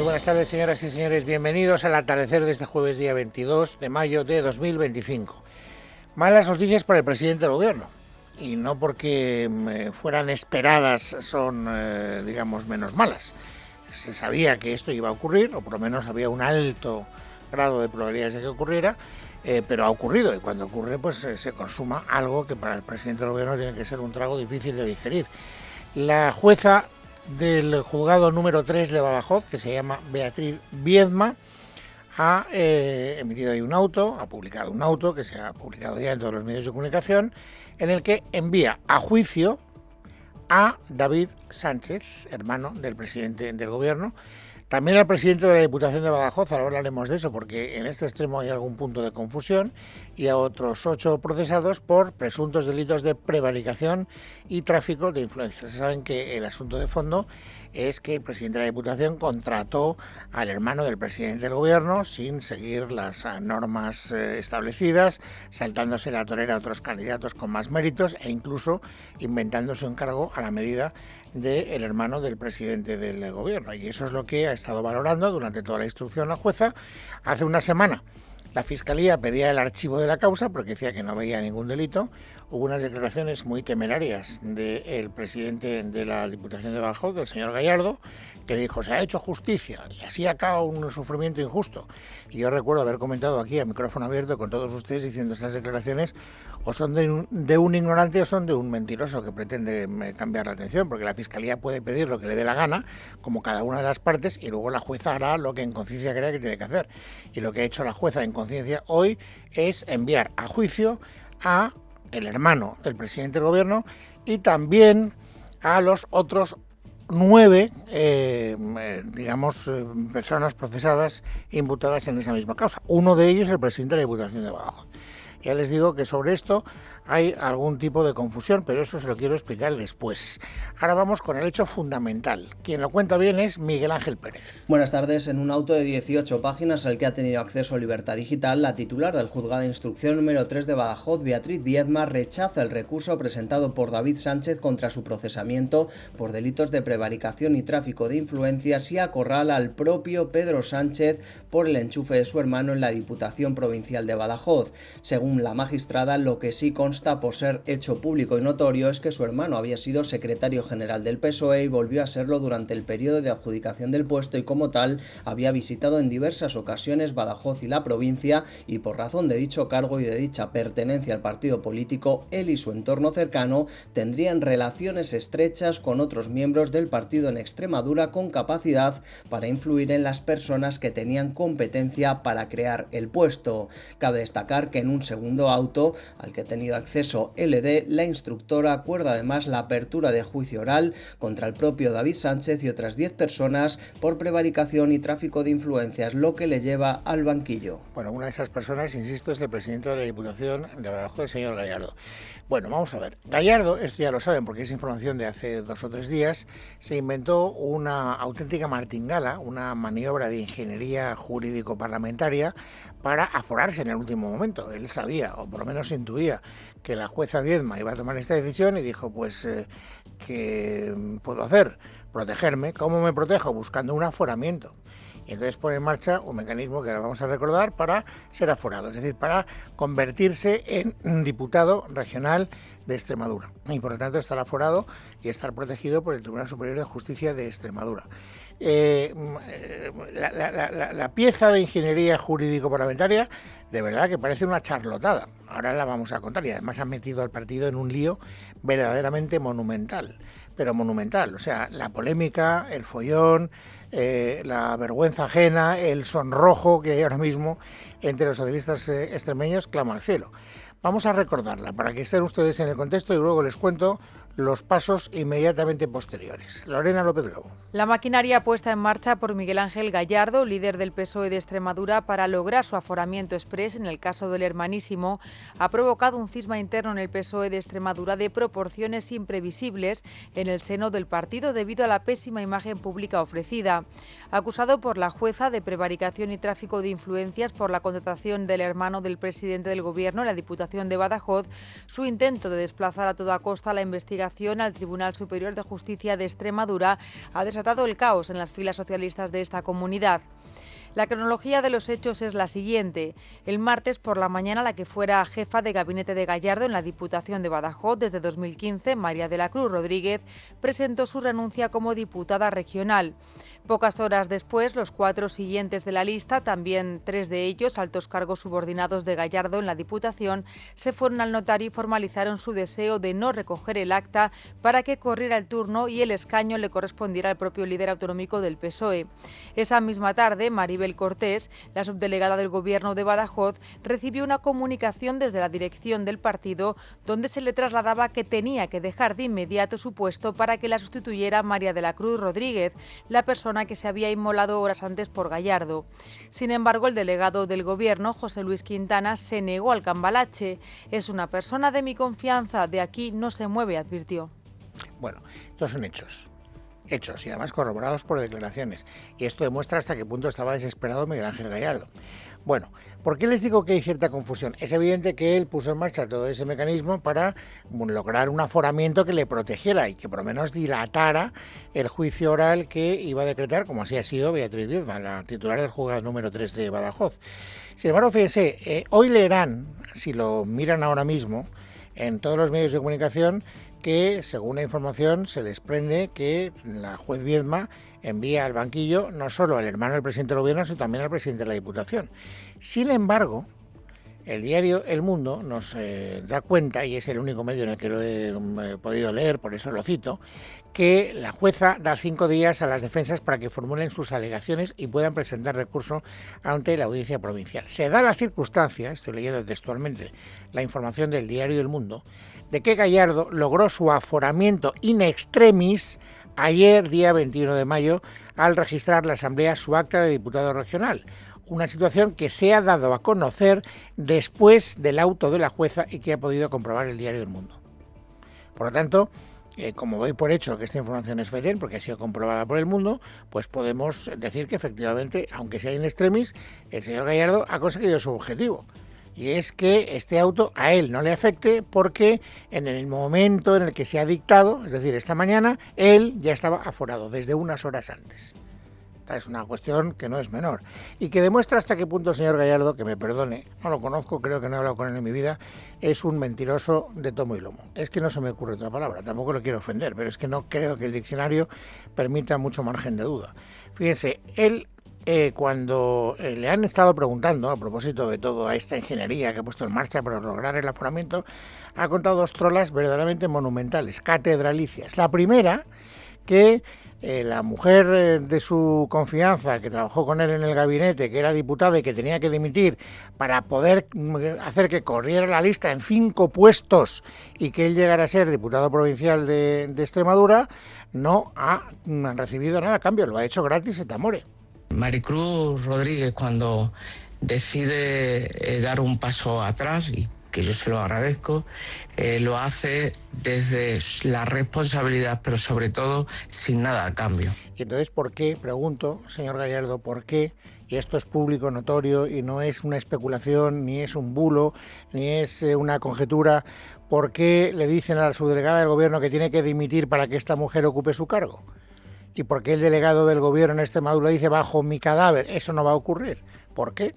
Muy buenas tardes, señoras y señores. Bienvenidos al atardecer de este jueves, día 22 de mayo de 2025. Malas noticias para el presidente del gobierno. Y no porque fueran esperadas son, digamos, menos malas. Se sabía que esto iba a ocurrir, o por lo menos había un alto grado de probabilidades de que ocurriera, pero ha ocurrido. Y cuando ocurre, pues se consuma algo que para el presidente del gobierno tiene que ser un trago difícil de digerir. La jueza del juzgado número 3 de Badajoz, que se llama Beatriz Viedma, ha emitido ahí un auto, ha publicado un auto que se ha publicado ya en todos los medios de comunicación, en el que envía a juicio a David Sánchez, hermano del presidente del gobierno, también al presidente de la Diputación de Badajoz. Ahora hablaremos de eso porque en este extremo hay algún punto de confusión, y a otros 8 procesados por presuntos delitos de prevaricación y tráfico de influencias. Saben que el asunto de fondo es que el presidente de la Diputación contrató al hermano del presidente del gobierno sin seguir las normas establecidas, saltándose la torera a otros candidatos con más méritos e incluso inventándose un cargo a la medida del hermano del presidente del gobierno. Y eso es lo que ha estado valorando durante toda la instrucción la jueza. Hace una semana la Fiscalía pedía el archivo de la causa porque decía que no veía ningún delito. Hubo unas declaraciones muy temerarias del presidente de la Diputación de Badajoz, del señor Gallardo, que dijo: se ha hecho justicia y así acaba un sufrimiento injusto. Y yo recuerdo haber comentado aquí a micrófono abierto con todos ustedes diciendo: estas declaraciones o son de un ignorante o son de un mentiroso que pretende cambiar la atención, porque la Fiscalía puede pedir lo que le dé la gana, como cada una de las partes, y luego la jueza hará lo que en conciencia crea que tiene que hacer. Y lo que ha hecho la jueza en conciencia hoy es enviar a juicio a el hermano del presidente del gobierno y también a los otros 9, personas procesadas, imputadas en esa misma causa. Uno de ellos el presidente de la Diputación de Badajoz. Ya les digo que sobre esto hay algún tipo de confusión, pero eso se lo quiero explicar después. Ahora vamos con el hecho fundamental. Quien lo cuenta bien es Miguel Ángel Pérez. Buenas tardes. En un auto de 18 páginas al que ha tenido acceso Libertad Digital, la titular del juzgado de instrucción número 3 de Badajoz, Beatriz Viedma, rechaza el recurso presentado por David Sánchez contra su procesamiento por delitos de prevaricación y tráfico de influencias y acorrala al propio Pedro Sánchez por el enchufe de su hermano en la Diputación Provincial de Badajoz. Según la magistrada, lo que sí consta por ser hecho público y notorio es que su hermano había sido secretario general del PSOE y volvió a serlo durante el periodo de adjudicación del puesto, y como tal había visitado en diversas ocasiones Badajoz y la provincia, y por razón de dicho cargo y de dicha pertenencia al partido político, él y su entorno cercano tendrían relaciones estrechas con otros miembros del partido en Extremadura con capacidad para influir en las personas que tenían competencia para crear el puesto. Cabe destacar que en un segundo auto al que ha tenido acceso LD, la instructora acuerda además la apertura de juicio oral contra el propio David Sánchez y otras 10 personas por prevaricación y tráfico de influencias, lo que le lleva al banquillo. Bueno, una de esas personas, insisto, es el presidente de la Diputación de Badajoz, el señor Gallardo. Bueno, vamos a ver. Gallardo, esto ya lo saben porque es información de hace 2 o 3 días, se inventó una auténtica martingala, una maniobra de ingeniería jurídico-parlamentaria para aforarse en el último momento. Él sabía, o por lo menos intuía, que la jueza Viedma iba a tomar esta decisión y dijo: pues, ¿qué puedo hacer? Protegerme. ¿Cómo me protejo? Buscando un aforamiento. Y entonces pone en marcha un mecanismo que ahora vamos a recordar para ser aforado, es decir, para convertirse en diputado regional de Extremadura y por lo tanto estar aforado y estar protegido por el Tribunal Superior de Justicia de Extremadura. La pieza de ingeniería jurídico-parlamentaria de verdad que parece una charlotada. Ahora la vamos a contar, y además han metido al partido en un lío verdaderamente monumental, pero monumental. O sea, la polémica, el follón, la vergüenza ajena, el sonrojo que hay ahora mismo entre los socialistas extremeños clama al cielo. Vamos a recordarla para que estén ustedes en el contexto y luego les cuento los pasos inmediatamente posteriores. Lorena López Lobo. La maquinaria puesta en marcha por Miguel Ángel Gallardo, líder del PSOE de Extremadura, para lograr su aforamiento exprés en el caso del hermanísimo, ha provocado un cisma interno en el PSOE de Extremadura de proporciones imprevisibles en el seno del partido debido a la pésima imagen pública ofrecida. Acusado por la jueza de prevaricación y tráfico de influencias por la contratación del hermano del presidente del gobierno en la Diputación Diputación de Badajoz, su intento de desplazar a toda costa la investigación al Tribunal Superior de Justicia de Extremadura ha desatado el caos en las filas socialistas de esta comunidad. La cronología de los hechos es la siguiente. El martes por la mañana, la que fuera jefa de gabinete de Gallardo en la Diputación de Badajoz desde 2015, María de la Cruz Rodríguez, presentó su renuncia como diputada regional. Pocas horas después, los 4 siguientes de la lista, también 3 de ellos altos cargos subordinados de Gallardo en la Diputación, se fueron al notario y formalizaron su deseo de no recoger el acta para que corriera el turno y el escaño le correspondiera al propio líder autonómico del PSOE. Esa misma tarde, Maribel Cortés, la subdelegada del Gobierno de Badajoz, recibió una comunicación desde la dirección del partido donde se le trasladaba que tenía que dejar de inmediato su puesto para que la sustituyera María de la Cruz Rodríguez, la persona que se había inmolado horas antes por Gallardo. Sin embargo, el delegado del Gobierno, José Luis Quintana, se negó al cambalache. Es una persona de mi confianza, de aquí no se mueve, advirtió. Bueno, estos son hechos y además corroborados por declaraciones. Y esto demuestra hasta qué punto estaba desesperado Miguel Ángel Gallardo. Bueno, ¿por qué les digo que hay cierta confusión? Es evidente que él puso en marcha todo ese mecanismo para lograr un aforamiento que le protegiera y que por lo menos dilatara el juicio oral que iba a decretar, como así ha sido Beatriz Biedma, la titular del juzgado número 3 de Badajoz. Sin embargo, fíjense, hoy leerán, si lo miran ahora mismo, en todos los medios de comunicación, que, según la información, se desprende que la juez Biedma envía al banquillo no solo al hermano del presidente del Gobierno, sino también al presidente de la Diputación. Sin embargo, el diario El Mundo nos da cuenta, y es el único medio en el que lo he podido leer, por eso lo cito, que la jueza da 5 días a las defensas para que formulen sus alegaciones y puedan presentar recurso ante la audiencia provincial. Se da la circunstancia, estoy leyendo textualmente la información del diario El Mundo, de que Gallardo logró su aforamiento in extremis ayer, día 21 de mayo, al registrar la Asamblea su acta de diputado regional. Una situación que se ha dado a conocer después del auto de la jueza y que ha podido comprobar el diario El Mundo. Por lo tanto, como doy por hecho que esta información es fiel, porque ha sido comprobada por El Mundo, pues podemos decir que efectivamente, aunque sea in extremis, el señor Gallardo ha conseguido su objetivo. Y es que este auto a él no le afecte porque en el momento en el que se ha dictado, es decir, esta mañana, él ya estaba aforado desde unas horas antes. Es una cuestión que no es menor y que demuestra hasta qué punto el señor Gallardo, que me perdone, no lo conozco, creo que no he hablado con él en mi vida, es un mentiroso de tomo y lomo. Es que no se me ocurre otra palabra, tampoco lo quiero ofender, pero es que no creo que el diccionario permita mucho margen de duda. Fíjense, él cuando le han estado preguntando a propósito de toda esta ingeniería que ha puesto en marcha para lograr el aforamiento, ha contado 2 trolas verdaderamente monumentales, catedralicias. La primera, que la mujer de su confianza, que trabajó con él en el gabinete, que era diputada y que tenía que dimitir para poder hacer que corriera la lista en 5 puestos y que él llegara a ser diputado provincial de Extremadura, no ha recibido nada a cambio, lo ha hecho gratis et amore. Maricruz Rodríguez, cuando decide dar un paso atrás, y que yo se lo agradezco, lo hace desde la responsabilidad, pero sobre todo sin nada a cambio. Y entonces, ¿por qué, pregunto, señor Gallardo, por qué, y esto es público, notorio, y no es una especulación, ni es un bulo, ni es una conjetura, por qué le dicen a la subdelegada del Gobierno que tiene que dimitir para que esta mujer ocupe su cargo? ¿Y por qué el delegado del Gobierno en Extremadura dice bajo mi cadáver? Eso no va a ocurrir. ¿Por qué?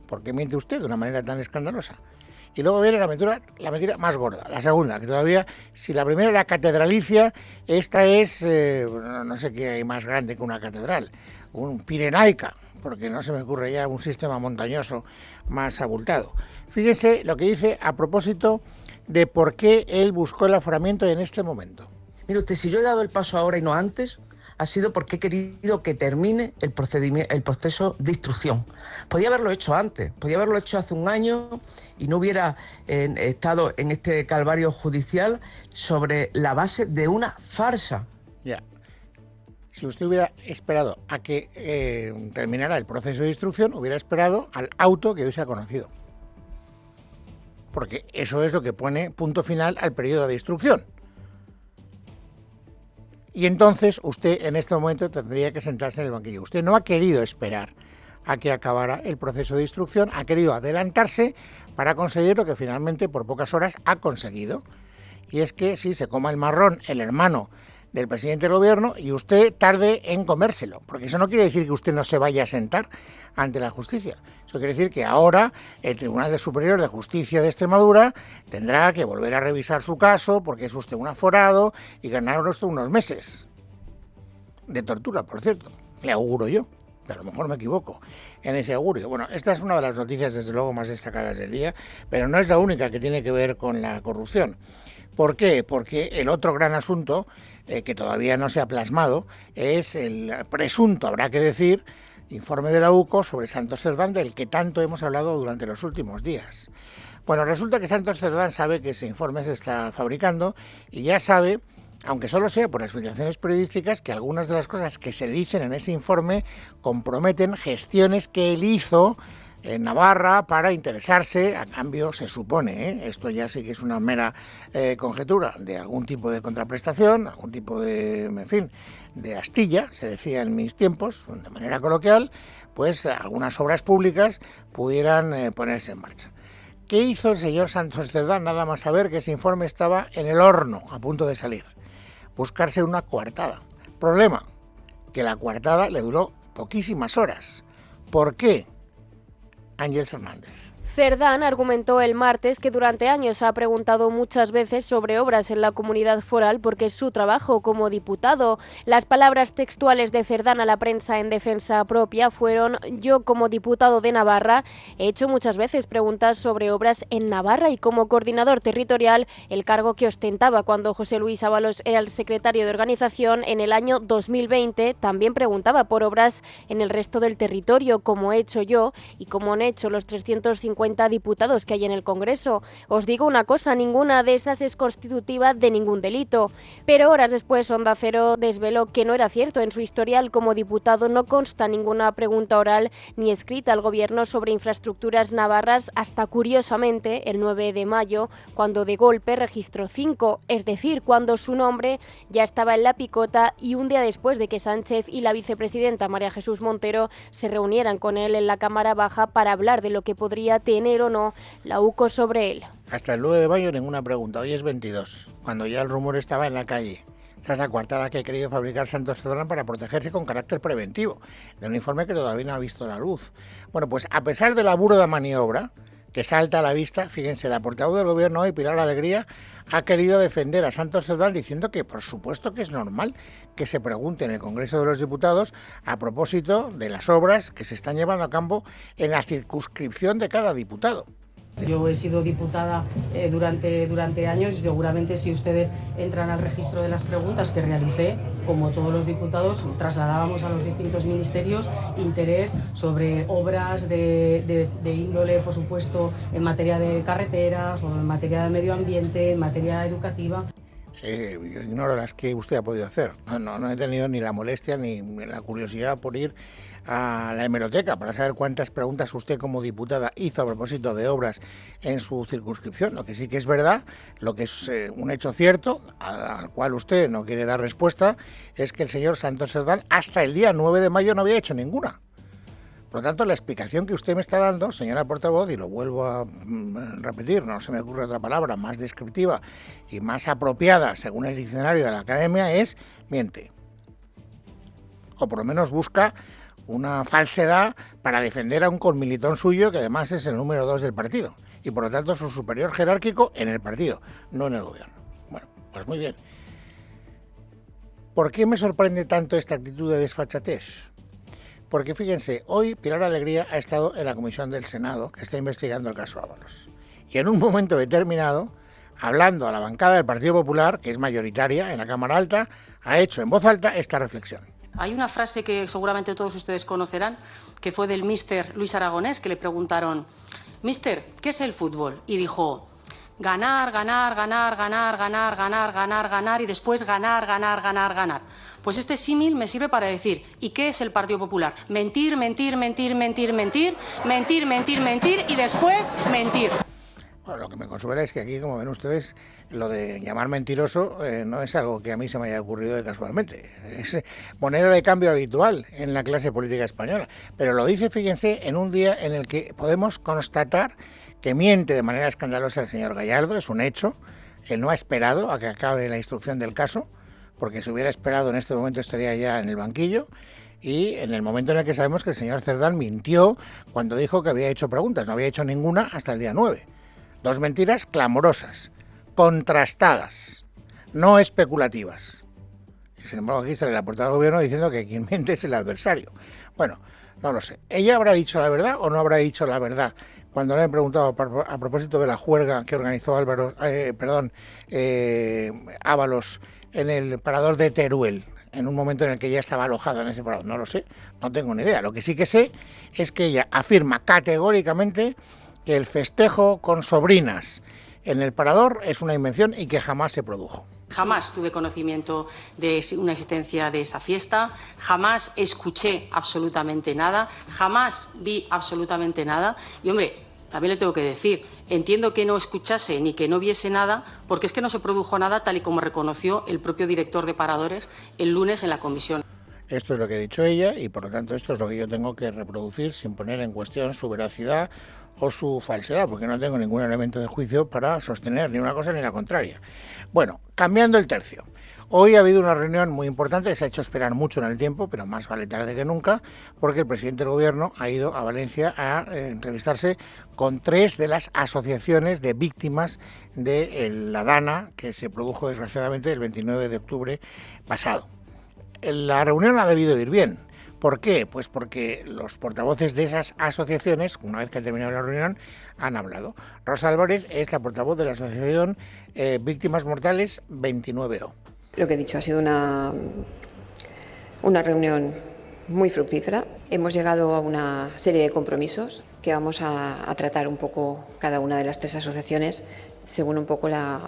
¿Por qué miente usted de una manera tan escandalosa? Y luego viene la mentira más gorda, la segunda, que todavía, si la primera era catedralicia, esta es, no sé qué hay más grande que una catedral, un pirenaica, porque no se me ocurre ya un sistema montañoso más abultado. Fíjense lo que dice a propósito de por qué él buscó el aforamiento en este momento. Mire usted, si yo he dado el paso ahora y no antes, ha sido porque he querido que termine el proceso de instrucción. Podía haberlo hecho antes, podía haberlo hecho hace un año y no hubiera estado en este calvario judicial sobre la base de una farsa. Ya. Si usted hubiera esperado a que terminara el proceso de instrucción, hubiera esperado al auto que hoy se ha conocido. Porque eso es lo que pone punto final al periodo de instrucción. Y entonces usted en este momento tendría que sentarse en el banquillo. Usted no ha querido esperar a que acabara el proceso de instrucción, ha querido adelantarse para conseguir lo que finalmente por pocas horas ha conseguido. Y es que sí, se coma el marrón el hermano del presidente del gobierno y usted tarde en comérselo, porque eso no quiere decir que usted no se vaya a sentar ante la justicia. Eso quiere decir que ahora el Tribunal Superior de Justicia de Extremadura tendrá que volver a revisar su caso porque es usted un aforado y ganará usted unos meses de tortura, por cierto. Le auguro yo, pero a lo mejor me equivoco en ese augurio. Bueno, esta es una de las noticias desde luego más destacadas del día, pero no es la única que tiene que ver con la corrupción. ¿Por qué? Porque el otro gran asunto que todavía no se ha plasmado es el presunto, habrá que decir, informe de la UCO sobre Santos Cerdán, del que tanto hemos hablado durante los últimos días. Bueno, resulta que Santos Cerdán sabe que ese informe se está fabricando y ya sabe, aunque solo sea por las filtraciones periodísticas, que algunas de las cosas que se dicen en ese informe comprometen gestiones que él hizo en Navarra para interesarse, a cambio, se supone, esto ya sí que es una mera conjetura, de algún tipo de contraprestación, algún tipo de, en fin, de astilla, se decía en mis tiempos, de manera coloquial, pues algunas obras públicas pudieran ponerse en marcha. ¿Qué hizo el señor Santos Cerdán? Nada más saber que ese informe estaba en el horno, a punto de salir. Buscarse una coartada. Problema, que la coartada le duró poquísimas horas. ¿Por qué? Ángeles Hernández. Cerdán argumentó el martes que durante años ha preguntado muchas veces sobre obras en la comunidad foral porque es su trabajo como diputado. Las palabras textuales de Cerdán a la prensa en defensa propia fueron: yo como diputado de Navarra he hecho muchas veces preguntas sobre obras en Navarra y como coordinador territorial, el cargo que ostentaba cuando José Luis Ábalos era el secretario de organización en el año 2020, también preguntaba por obras en el resto del territorio, como he hecho yo y como han hecho los 350 diputados que hay en el Congreso. Os digo una cosa, ninguna de esas es constitutiva de ningún delito. Pero horas después Onda Cero desveló que no era cierto. En su historial como diputado no consta ninguna pregunta oral ni escrita al Gobierno sobre infraestructuras navarras hasta, curiosamente, el 9 de mayo, cuando de golpe registró 5, es decir, cuando su nombre ya estaba en la picota y un día después de que Sánchez y la vicepresidenta María Jesús Montero se reunieran con él en la Cámara Baja para hablar de lo que podría tener o no la UCO sobre él. Hasta el 9 de mayo ninguna pregunta, hoy es 22, cuando ya el rumor estaba en la calle. Esta es la coartada que ha querido fabricar Santos Cerdán para protegerse con carácter preventivo, de un informe que todavía no ha visto la luz. Bueno, pues a pesar de la burda maniobra que salta a la vista, fíjense, la portavoz del Gobierno hoy, Pilar Alegría, ha querido defender a Santos Cerdán diciendo que por supuesto que es normal que se pregunte en el Congreso de los Diputados a propósito de las obras que se están llevando a cabo en la circunscripción de cada diputado. Yo he sido diputada durante años y seguramente si ustedes entran al registro de las preguntas que realicé, como todos los diputados, trasladábamos a los distintos ministerios interés sobre obras de índole, por supuesto, en materia de carreteras o en materia de medio ambiente, en materia educativa. Yo ignoro las que usted ha podido hacer. No he tenido ni la molestia ni la curiosidad por ir a la hemeroteca para saber cuántas preguntas usted como diputada hizo a propósito de obras en su circunscripción. Lo que sí que es verdad, lo que es un hecho cierto, al cual usted no quiere dar respuesta, es que el señor Santos Cerdán hasta el día 9 de mayo no había hecho ninguna. Por lo tanto, la explicación que usted me está dando, señora portavoz, y lo vuelvo a repetir, no se me ocurre otra palabra más descriptiva y más apropiada según el diccionario de la Academia, es miente. O por lo menos busca una falsedad para defender a un conmilitón suyo que además es el número 2 del partido y por lo tanto su superior jerárquico en el partido, no en el Gobierno. Bueno, pues muy bien. ¿Por qué me sorprende tanto esta actitud de desfachatez? Porque fíjense, hoy Pilar Alegría ha estado en la comisión del Senado que está investigando el caso Ábalos y en un momento determinado, hablando a la bancada del Partido Popular, que es mayoritaria en la Cámara Alta, ha hecho en voz alta esta reflexión. Hay una frase que seguramente todos ustedes conocerán, que fue del míster Luis Aragonés, que le preguntaron: míster, ¿qué es el fútbol? Y dijo: ganar, ganar, ganar, ganar, ganar, ganar, ganar, ganar y después ganar, ganar, ganar, ganar. Pues este símil me sirve para decir: ¿y qué es el Partido Popular? Mentir, mentir, mentir, mentir, mentir, mentir, mentir, mentir y después mentir. Bueno, lo que me consuela es que aquí, como ven ustedes, lo de llamar mentiroso no es algo que a mí se me haya ocurrido de casualmente. Es moneda de cambio habitual en la clase política española. Pero lo dice, fíjense, en un día en el que podemos constatar que miente de manera escandalosa el señor Gallardo, es un hecho. Él no ha esperado a que acabe la instrucción del caso, porque si hubiera esperado en este momento estaría ya en el banquillo. Y en el momento en el que sabemos que el señor Cerdán mintió cuando dijo que había hecho preguntas, no había hecho ninguna hasta el día 9. 2 mentiras clamorosas, contrastadas, no especulativas. Y sin embargo aquí sale la portada del gobierno diciendo que quien miente es el adversario. Bueno, no lo sé. ¿Ella habrá dicho la verdad o no habrá dicho la verdad? Cuando le han preguntado a propósito de la juerga que organizó Ábalos en el parador de Teruel, en un momento en el que ella estaba alojada en ese parador. No lo sé, no tengo ni idea. Lo que sí que sé es que ella afirma categóricamente que el festejo con sobrinas en el parador es una invención y que jamás se produjo. Jamás tuve conocimiento de una existencia de esa fiesta, jamás escuché absolutamente nada, jamás vi absolutamente nada. Y hombre, también le tengo que decir, entiendo que no escuchase ni que no viese nada, porque es que no se produjo nada tal y como reconoció el propio director de paradores el lunes en la comisión. Esto es lo que ha dicho ella y por lo tanto esto es lo que yo tengo que reproducir sin poner en cuestión su veracidad o su falsedad, porque no tengo ningún elemento de juicio para sostener ni una cosa ni la contraria. Bueno, cambiando el tercio. Hoy ha habido una reunión muy importante que se ha hecho esperar mucho en el tiempo, pero más vale tarde que nunca, porque el presidente del gobierno ha ido a Valencia a entrevistarse con 3 de las asociaciones de víctimas de la Dana que se produjo desgraciadamente el 29 de octubre pasado. La reunión ha debido ir bien. ¿Por qué? Pues porque los portavoces de esas asociaciones, una vez que ha terminado la reunión, han hablado. Rosa Álvarez es la portavoz de la asociación Víctimas Mortales 29O. Lo que he dicho, ha sido una reunión muy fructífera. Hemos llegado a una serie de compromisos que vamos a tratar un poco cada una de las 3 asociaciones según un poco la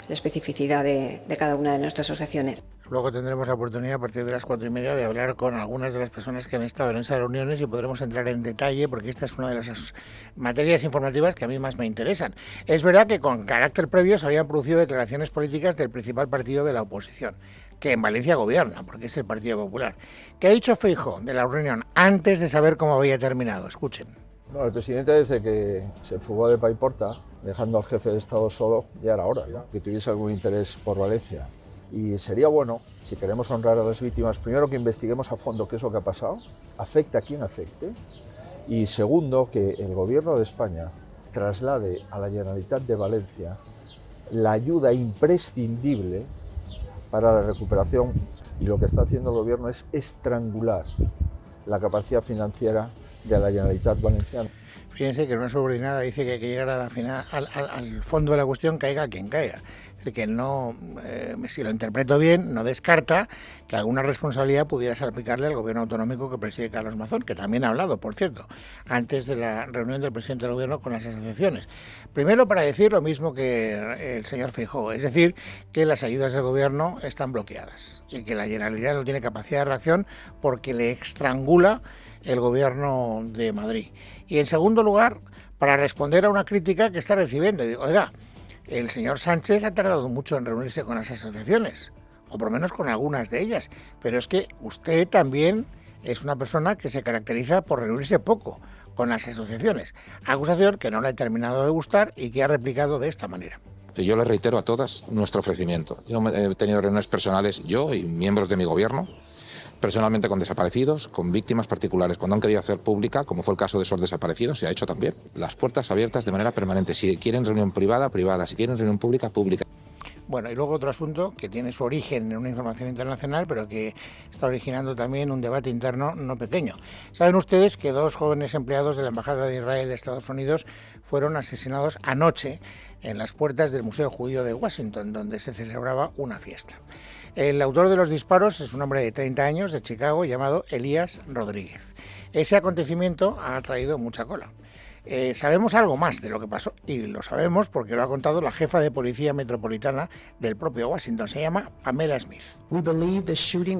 especificidad de cada una de nuestras asociaciones. Luego tendremos la oportunidad a partir de las 4:30 de hablar con algunas de las personas que han estado en esas reuniones y podremos entrar en detalle porque esta es una de las materias informativas que a mí más me interesan. Es verdad que con carácter previo se habían producido declaraciones políticas del principal partido de la oposición, que en Valencia gobierna, porque es el Partido Popular. ¿Qué ha dicho Feijóo de la reunión antes de saber cómo había terminado? Escuchen. No, el presidente desde que se fugó de Paiporta, dejando al jefe de Estado solo, ya era hora, ¿no?, que tuviese algún interés por Valencia. Y sería bueno, si queremos honrar a las víctimas, primero que investiguemos a fondo qué es lo que ha pasado, afecte a quien afecte, y segundo, que el Gobierno de España traslade a la Generalitat de Valencia la ayuda imprescindible para la recuperación, y lo que está haciendo el Gobierno es estrangular la capacidad financiera de la Generalitat Valenciana. Fíjense que una subordinada dice que hay que llegar al fondo de la cuestión, caiga quien caiga. Es decir, que no, si lo interpreto bien, no descarta que alguna responsabilidad pudiera salpicarle al gobierno autonómico que preside Carlos Mazón, que también ha hablado, por cierto, antes de la reunión del presidente del gobierno con las asociaciones. Primero, para decir lo mismo que el señor Feijóo, es decir, que las ayudas del gobierno están bloqueadas y que la Generalidad no tiene capacidad de reacción porque le estrangula el gobierno de Madrid. Y en segundo lugar, para responder a una crítica que está recibiendo. Digo, oiga, el señor Sánchez ha tardado mucho en reunirse con las asociaciones, o por lo menos con algunas de ellas, pero es que usted también es una persona que se caracteriza por reunirse poco con las asociaciones. Acusación que no le ha terminado de gustar y que ha replicado de esta manera. Yo les reitero a todas nuestro ofrecimiento. Yo he tenido reuniones personales, yo y miembros de mi gobierno, personalmente con desaparecidos, con víctimas particulares. Cuando han querido hacer pública, como fue el caso de esos desaparecidos, se ha hecho también. Las puertas abiertas de manera permanente. Si quieren reunión privada, privada. Si quieren reunión pública, pública. Bueno, y luego otro asunto que tiene su origen en una información internacional, pero que está originando también un debate interno no pequeño. Saben ustedes que 2 jóvenes empleados de la Embajada de Israel de Estados Unidos fueron asesinados anoche en las puertas del Museo Judío de Washington, donde se celebraba una fiesta. El autor de los disparos es un hombre de 30 años de Chicago llamado Elías Rodríguez. Ese acontecimiento ha traído mucha cola. Sabemos algo más de lo que pasó, y lo sabemos porque lo ha contado la jefa de Policía Metropolitana del propio Washington, se llama Pamela Smith.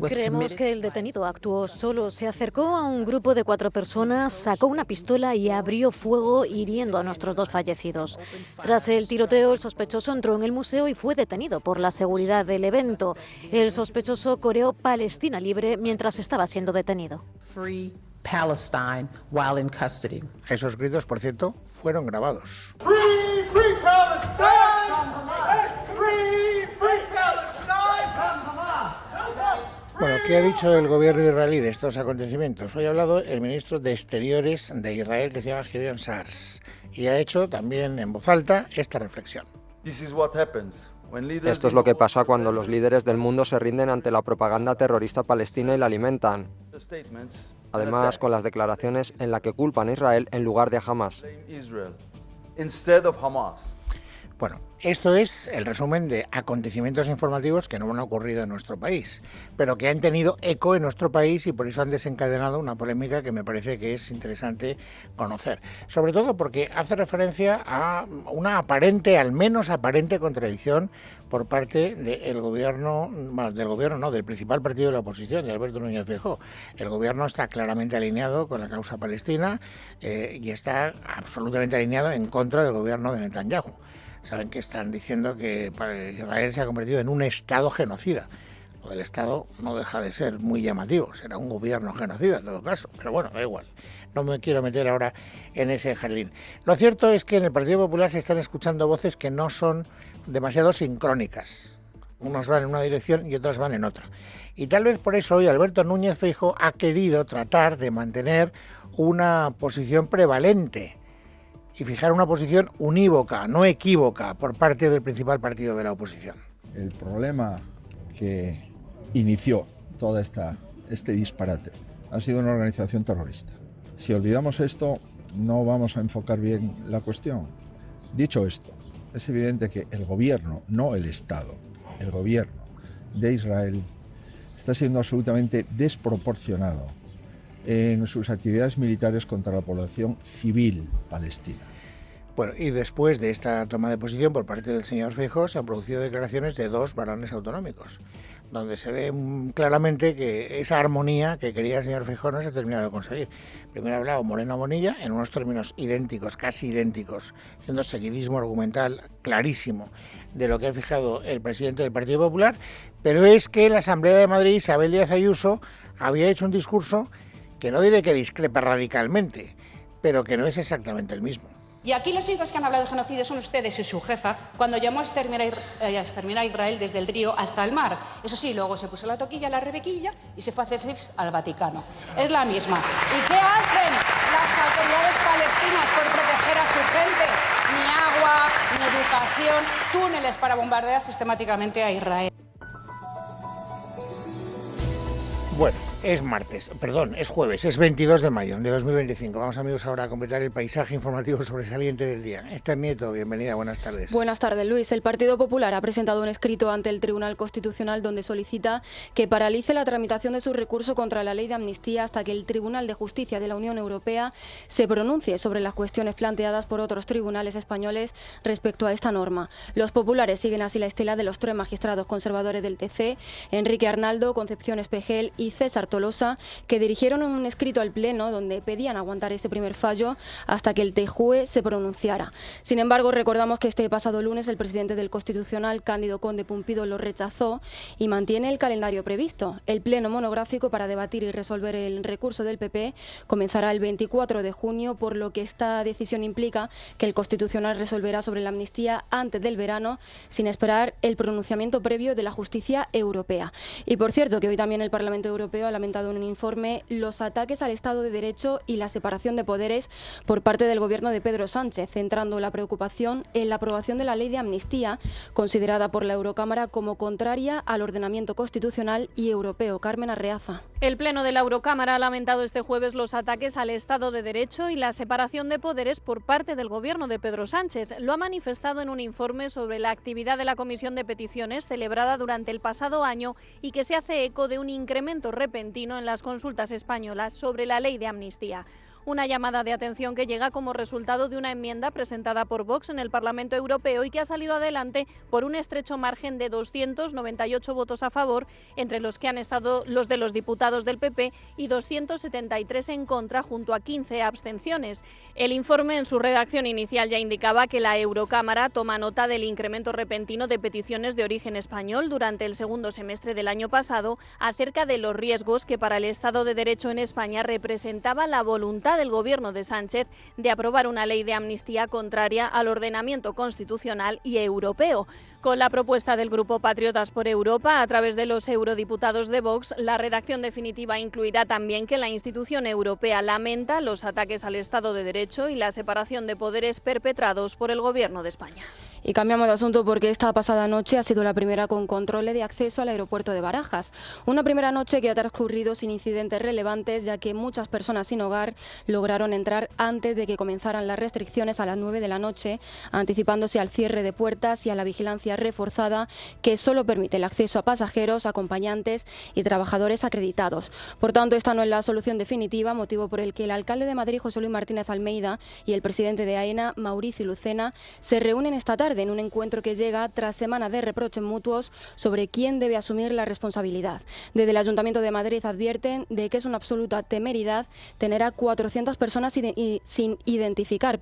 Creemos que el detenido actuó solo, se acercó a un grupo de 4 personas, sacó una pistola y abrió fuego, hiriendo a nuestros 2 fallecidos. Tras el tiroteo, el sospechoso entró en el museo y fue detenido por la seguridad del evento. El sospechoso coreó Palestina libre mientras estaba siendo detenido. Palestine while in custody. Esos gritos, por cierto, fueron grabados. Free, free Palestine! Free, free Palestine! Bueno, ¿qué ha dicho el gobierno israelí de estos acontecimientos? Hoy ha hablado el ministro de Exteriores de Israel, que se llama Gideon Sa'ar, y ha hecho también en voz alta esta reflexión. Esto es lo que pasa cuando los líderes del mundo se rinden ante la propaganda terrorista palestina y la alimentan. Además, con las declaraciones en las que culpan a Israel en lugar de a Hamas. Bueno, esto es el resumen de acontecimientos informativos que no han ocurrido en nuestro país, pero que han tenido eco en nuestro país y por eso han desencadenado una polémica que me parece que es interesante conocer. Sobre todo porque hace referencia a una aparente, al menos aparente, contradicción por parte del del principal partido de la oposición, de Alberto Núñez Feijóo. El gobierno está claramente alineado con la causa palestina y está absolutamente alineado en contra del gobierno de Netanyahu. Saben que están diciendo que Israel se ha convertido en un Estado genocida. Lo del Estado no deja de ser muy llamativo, será un gobierno genocida en todo caso, pero bueno, da igual, no me quiero meter ahora en ese jardín. Lo cierto es que en el Partido Popular se están escuchando voces que no son demasiado sincrónicas. Unos van en una dirección y otros van en otra. Y tal vez por eso hoy Alberto Núñez Feijóo ha querido tratar de mantener una posición prevalente y fijar una posición unívoca, no equívoca, por parte del principal partido de la oposición. El problema que inició todo este disparate ha sido una organización terrorista. Si olvidamos esto, no vamos a enfocar bien la cuestión. Dicho esto, es evidente que el gobierno, no el Estado, el gobierno de Israel está siendo absolutamente desproporcionado en sus actividades militares contra la población civil palestina. Bueno, y después de esta toma de posición por parte del señor Feijóo se han producido declaraciones de 2 varones autonómicos, donde se ve claramente que esa armonía que quería el señor Feijóo no se ha terminado de conseguir. Primero ha hablado Moreno Bonilla en unos términos idénticos, casi idénticos, siendo seguidismo argumental clarísimo de lo que ha fijado el presidente del Partido Popular, pero es que en la Asamblea de Madrid Isabel Díaz Ayuso había hecho un discurso que no diré que discrepa radicalmente, pero que no es exactamente el mismo. Y aquí los únicos que han hablado de genocidio son ustedes y su jefa, cuando llamó a exterminar a Israel desde el río hasta el mar. Eso sí, luego se puso la toquilla, la rebequilla y se fue a hacer sex al Vaticano. Es la misma. ¿Y qué hacen las autoridades palestinas por proteger a su gente? Ni agua, ni educación, túneles para bombardear sistemáticamente a Israel. Bueno, es jueves, es 22 de mayo de 2025. Vamos, amigos, ahora a completar el paisaje informativo sobresaliente del día. Esther Nieto, bienvenida, buenas tardes. Buenas tardes, Luis. El Partido Popular ha presentado un escrito ante el Tribunal Constitucional donde solicita que paralice la tramitación de su recurso contra la ley de amnistía hasta que el Tribunal de Justicia de la Unión Europea se pronuncie sobre las cuestiones planteadas por otros tribunales españoles respecto a esta norma. Los populares siguen así la estela de los 3 magistrados conservadores del TC, Enrique Arnaldo, Concepción Espejel y César Tolosa, que dirigieron un escrito al Pleno donde pedían aguantar este primer fallo hasta que el TJUE se pronunciara. Sin embargo, recordamos que este pasado lunes el presidente del Constitucional, Cándido Conde Pumpido, lo rechazó y mantiene el calendario previsto. El Pleno monográfico para debatir y resolver el recurso del PP comenzará el 24 de junio, por lo que esta decisión implica que el Constitucional resolverá sobre la amnistía antes del verano, sin esperar el pronunciamiento previo de la justicia europea. Y por cierto, que hoy también el Parlamento Europeo ha lamentado en un informe los ataques al Estado de Derecho y la separación de poderes por parte del gobierno de Pedro Sánchez, centrando la preocupación en la aprobación de la ley de amnistía, considerada por la Eurocámara como contraria al ordenamiento constitucional y europeo. Carmen Arreaza. El Pleno de la Eurocámara ha lamentado este jueves los ataques al Estado de Derecho y la separación de poderes por parte del gobierno de Pedro Sánchez. Lo ha manifestado en un informe sobre la actividad de la Comisión de Peticiones celebrada durante el pasado año y que se hace eco de un incremento repentino en las consultas españolas sobre la ley de amnistía. Una llamada de atención que llega como resultado de una enmienda presentada por Vox en el Parlamento Europeo y que ha salido adelante por un estrecho margen de 298 votos a favor, entre los que han estado los de los diputados del PP, y 273 en contra, junto a 15 abstenciones. El informe en su redacción inicial ya indicaba que la Eurocámara toma nota del incremento repentino de peticiones de origen español durante el segundo semestre del año pasado, acerca de los riesgos que para el Estado de Derecho en España representaba la voluntad del Gobierno de Sánchez de aprobar una ley de amnistía contraria al ordenamiento constitucional y europeo. Con la propuesta del Grupo Patriotas por Europa, a través de los eurodiputados de Vox, la redacción definitiva incluirá también que la institución europea lamenta los ataques al Estado de Derecho y la separación de poderes perpetrados por el Gobierno de España. Y cambiamos de asunto porque esta pasada noche ha sido la primera con controles de acceso al aeropuerto de Barajas. Una primera noche que ha transcurrido sin incidentes relevantes, ya que muchas personas sin hogar lograron entrar antes de que comenzaran las restricciones a las 9 de la noche, anticipándose al cierre de puertas y a la vigilancia reforzada que solo permite el acceso a pasajeros, acompañantes y trabajadores acreditados. Por tanto, esta no es la solución definitiva, motivo por el que el alcalde de Madrid, José Luis Martínez Almeida, y el presidente de AENA, Mauricio Lucena, se reúnen esta tarde en un encuentro que llega tras semanas de reproches mutuos sobre quién debe asumir la responsabilidad. Desde el Ayuntamiento de Madrid advierten de que es una absoluta temeridad tener a 400 personas sin identificar.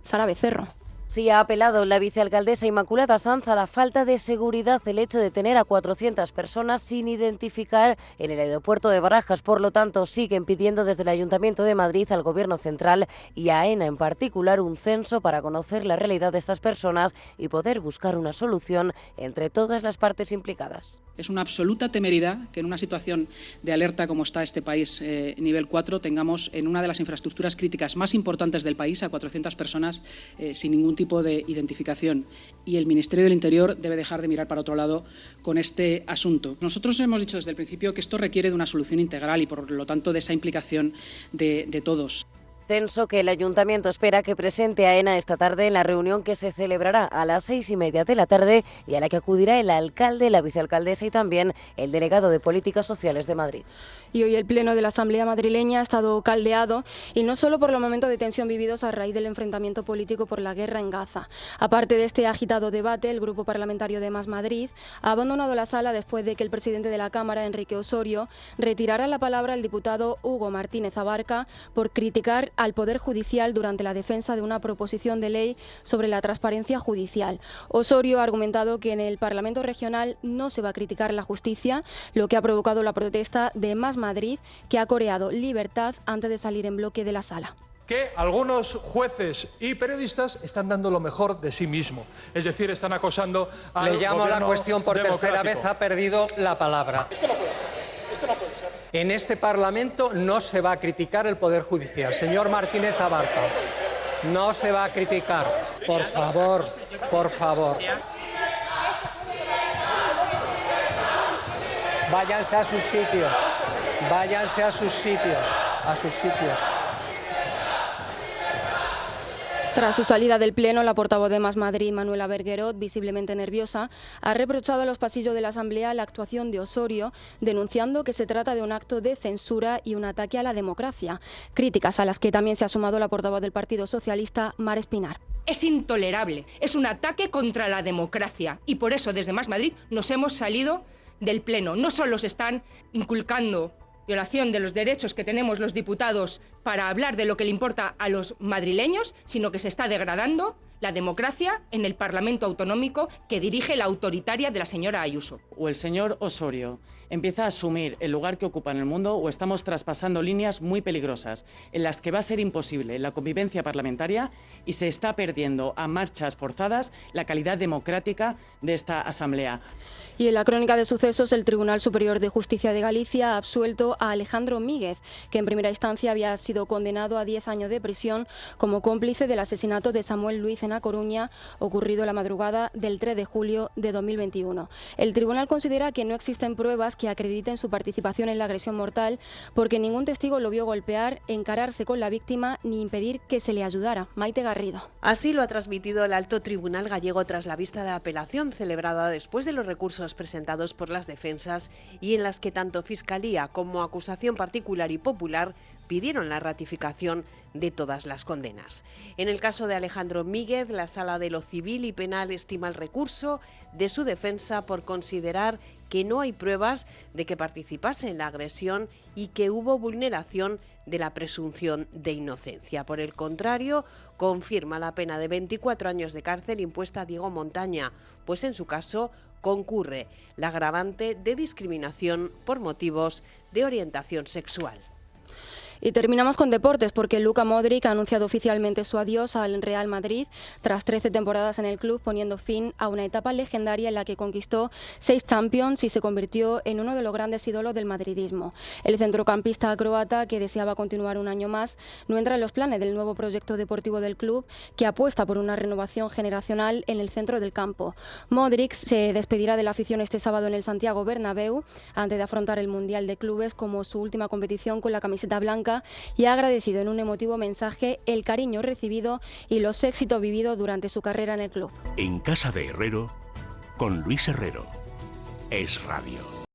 Sara Becerro. Sí, ha apelado la vicealcaldesa Inmaculada Sanz a la falta de seguridad el hecho de tener a 400 personas sin identificar en el aeropuerto de Barajas. Por lo tanto, siguen pidiendo desde el Ayuntamiento de Madrid al Gobierno Central y a AENA en particular un censo para conocer la realidad de estas personas y poder buscar una solución entre todas las partes implicadas. Es una absoluta temeridad que en una situación de alerta como está este país nivel 4 tengamos en una de las infraestructuras críticas más importantes del país a 400 personas sin ningún tipo de identificación, y el Ministerio del Interior debe dejar de mirar para otro lado con este asunto. Nosotros hemos dicho desde el principio que esto requiere de una solución integral y por lo tanto de esa implicación de todos. Censo que el Ayuntamiento espera que presente AENA esta tarde en la reunión que se celebrará a las 6:30 de la tarde y a la que acudirá el alcalde, la vicealcaldesa y también el delegado de Políticas Sociales de Madrid. Y hoy el Pleno de la Asamblea madrileña ha estado caldeado, y no solo por los momentos de tensión vividos a raíz del enfrentamiento político por la guerra en Gaza. Aparte de este agitado debate, el Grupo Parlamentario de Más Madrid ha abandonado la sala después de que el presidente de la Cámara, Enrique Osorio, retirara la palabra al diputado Hugo Martínez Abarca por criticar al Poder Judicial durante la defensa de una proposición de ley sobre la transparencia judicial. Osorio ha argumentado que en el Parlamento Regional no se va a criticar la justicia, lo que ha provocado la protesta de Más Madrid, que ha coreado libertad antes de salir en bloque de la sala. Que algunos jueces y periodistas están dando lo mejor de sí mismo, es decir, están acosando al Le llamo a la cuestión por tercera vez, ha perdido la palabra. Esto no puede ser. En este Parlamento no se va a criticar el Poder Judicial. Señor Martínez Abarca, no se va a criticar. Por favor, por favor. Váyanse a sus sitios. Váyanse a sus sitios. A sus sitios. Tras su salida del Pleno, la portavoz de Más Madrid, Manuela Berguerot, visiblemente nerviosa, ha reprochado a los pasillos de la Asamblea la actuación de Osorio, denunciando que se trata de un acto de censura y un ataque a la democracia. Críticas a las que también se ha sumado la portavoz del Partido Socialista, Mar Espinar. Es intolerable, es un ataque contra la democracia y por eso desde Más Madrid nos hemos salido del Pleno. No solo se están inculcando violación de los derechos que tenemos los diputados para hablar de lo que le importa a los madrileños, sino que se está degradando la democracia en el Parlamento Autonómico que dirige la autoritaria de la señora Ayuso. O el señor Osorio empieza a asumir el lugar que ocupa en el mundo, o estamos traspasando líneas muy peligrosas en las que va a ser imposible la convivencia parlamentaria y se está perdiendo a marchas forzadas la calidad democrática de esta Asamblea. Y en la crónica de sucesos, el Tribunal Superior de Justicia de Galicia ha absuelto a Alejandro Míguez, que en primera instancia había sido condenado a 10 años de prisión como cómplice del asesinato de Samuel Luiz en A Coruña, ocurrido la madrugada del 3 de julio de 2021. El tribunal considera que no existen pruebas que acrediten su participación en la agresión mortal, porque ningún testigo lo vio golpear, encararse con la víctima ni impedir que se le ayudara. Maite Garrido. Así lo ha transmitido el Alto Tribunal gallego tras la vista de apelación celebrada después de los recursos presentados por las defensas y en las que tanto Fiscalía como acusación particular y popular pidieron la ratificación de todas las condenas. En el caso de Alejandro Míguez, la Sala de lo Civil y Penal estima el recurso de su defensa por considerar que no hay pruebas de que participase en la agresión y que hubo vulneración de la presunción de inocencia. Por el contrario, confirma la pena de 24 años de cárcel impuesta a Diego Montaña, pues en su caso concurre la agravante de discriminación por motivos de orientación sexual. Y terminamos con deportes porque Luka Modric ha anunciado oficialmente su adiós al Real Madrid tras 13 temporadas en el club, poniendo fin a una etapa legendaria en la que conquistó 6 Champions y se convirtió en uno de los grandes ídolos del madridismo. El centrocampista croata, que deseaba continuar un año más, no entra en los planes del nuevo proyecto deportivo del club, que apuesta por una renovación generacional en el centro del campo. Modric se despedirá de la afición este sábado en el Santiago Bernabéu, antes de afrontar el Mundial de Clubes como su última competición con la camiseta blanca, y ha agradecido en un emotivo mensaje el cariño recibido y los éxitos vividos durante su carrera en el club. En Casa de Herrero, con Luis Herrero. Es Radio.